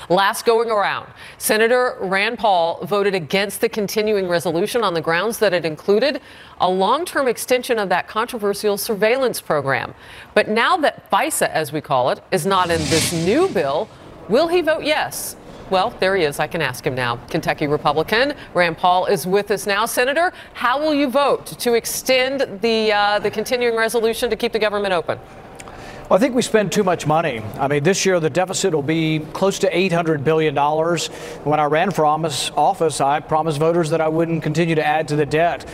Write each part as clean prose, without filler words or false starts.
Last going around, Senator Rand Paul voted against the continuing resolution on the grounds that it included a long-term extension of that controversial surveillance program. But now that FISA, as we call it, is not in this new bill, will he vote yes? Well, there he is. I can ask him now. Kentucky Republican Rand Paul is with us now. Senator, how will you vote to extend the continuing resolution to keep the government open? Well, I think we spend too much money. I mean, this year the deficit will be close to $800 billion. When I ran for office, I promised voters that I wouldn't continue to add to the debt.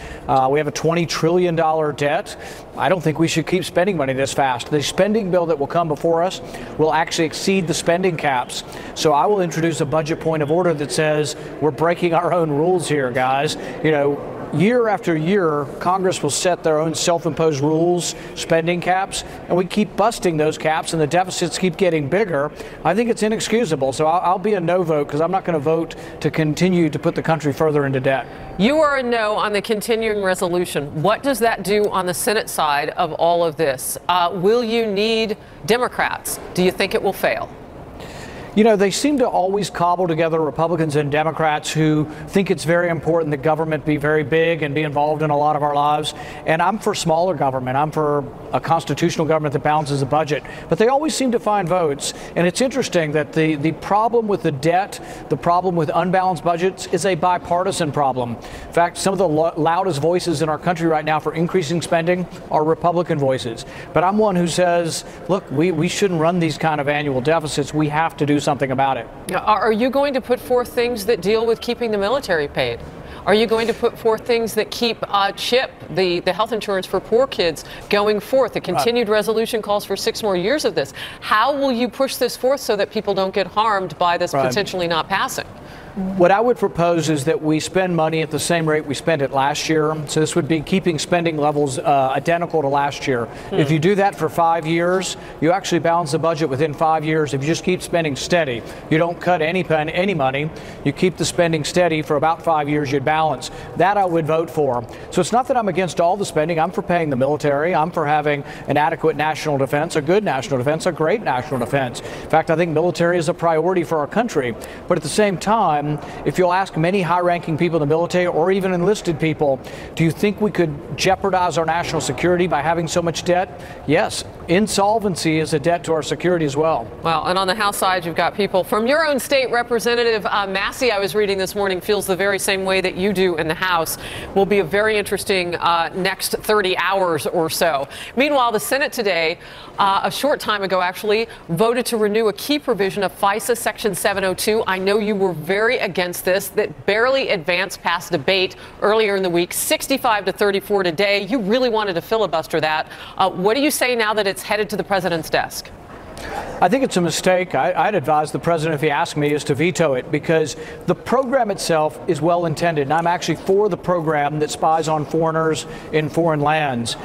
We have a $20 trillion debt. I don't think we should keep spending money this fast. The spending bill that will come before us will actually exceed the spending caps. So I will introduce a budget point of order that says we're breaking our own rules here, guys. You know, year after year, Congress will set their own self-imposed rules, spending caps, and we keep busting those caps and the deficits keep getting bigger. I think it's inexcusable. So I'll be a no vote because I'm not going to vote to continue to put the country further into debt. You are a no on the continuing resolution. What does that do on the Senate side of all of this? Will you need Democrats? Do you think it will fail? You know, they seem to always cobble together Republicans and Democrats who think it's very important that government be very big and be involved in a lot of our lives. And I'm for smaller government. I'm for a constitutional government that balances the budget. But they always seem to find votes. And it's interesting that the problem with the debt, the problem with unbalanced budgets is a bipartisan problem. In fact, some of the loudest voices in our country right now for increasing spending are Republican voices. But I'm one who says, look, we shouldn't run these kind of annual deficits. We have to do something about it. Are you going to put forth things that deal with keeping the military paid? Are you going to put forth things that keep CHIP, the health insurance for poor kids, going forth? The continued resolution calls for 6 more years of this. How will you push this forth so that people don't get harmed by this potentially not passing? What I would propose is that we spend money at the same rate we spent it last year. So this would be keeping spending levels identical to last year. If you do that for 5 years, you actually balance the budget within 5 years. If you just keep spending steady, you don't cut any money, you keep the spending steady for about 5 years, you'd balance. That I would vote for. So it's not that I'm against all the spending. I'm for paying the military. I'm for having an adequate national defense, a good national defense, a great national defense. In fact, I think military is a priority for our country. But at the same time, if you'll ask many high-ranking people in the military or even enlisted people, do you think we could jeopardize our national security by having so much debt? Yes. Insolvency is a debt to our security as well. Well, and on the House side, you've got people from your own state. Representative Massey, I was reading this morning, feels the very same way that you do in the House. Will be a very interesting next 30 hours or so. Meanwhile, the Senate today, a short time ago actually, voted to renew a key provision of FISA Section 702. I know you were very against this, that barely advanced past debate earlier in the week, 65 to 34 today. You really wanted to filibuster that. What do you say now that it's headed to the president's desk? I think it's a mistake. I'd advise the president, if he asked me, is to veto it because the program itself is well intended. And I'm actually for the program that spies on foreigners in foreign lands.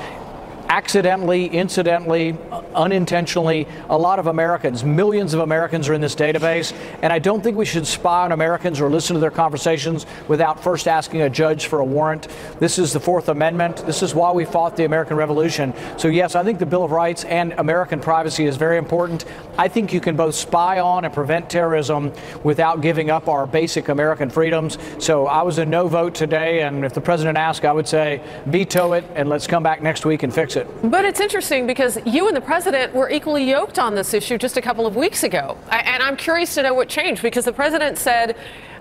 Accidentally, incidentally, unintentionally, a lot of Americans, millions of Americans are in this database, and I don't think we should spy on Americans or listen to their conversations without first asking a judge for a warrant. This is the Fourth Amendment. This is why we fought the American Revolution. So yes, I think the Bill of Rights and American privacy is very important. I think you can both spy on and prevent terrorism without giving up our basic American freedoms. So I was a no vote today, and if the president asked, I would say veto it and let's come back next week and fix it. But it's interesting because you and the president were equally yoked on this issue just a couple of weeks ago. And I'm curious to know what changed because the president said,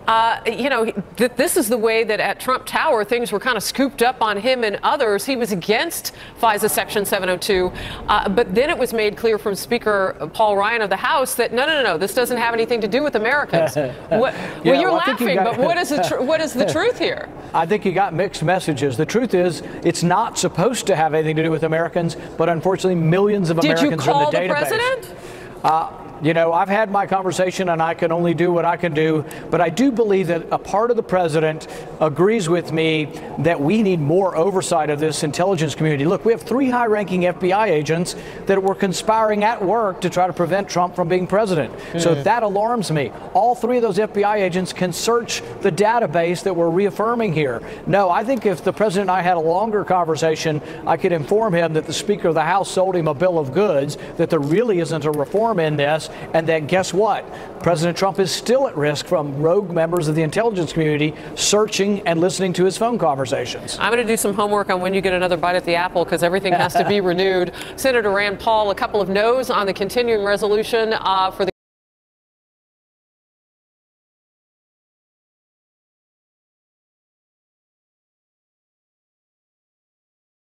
that this is the way that at Trump Tower things were kind of scooped up on him and others. He was against FISA Section 702. But then it was made clear from Speaker Paul Ryan of the House that no, this doesn't have anything to do with Americans. You're laughing, but what is the truth here? I think you got mixed messages. The truth is it's not supposed to have anything to do with Americans, but unfortunately millions of Americans are in the database. Did you call the president? You know, I've had my conversation and I can only do what I can do, but I do believe that a part of the president agrees with me that we need more oversight of this intelligence community. Look, we have 3 high-ranking FBI agents that were conspiring at work to try to prevent Trump from being president. So that alarms me. All 3 of those FBI agents can search the database that we're reaffirming here. No, I think if the president and I had a longer conversation, I could inform him that the Speaker of the House sold him a bill of goods, that there really isn't a reform in this, us. And then guess what? President Trump is still at risk from rogue members of the intelligence community searching and listening to his phone conversations. I'm going to do some homework on when you get another bite at the apple, because everything has to be renewed. Senator Rand Paul, a couple of no's on the continuing resolution for the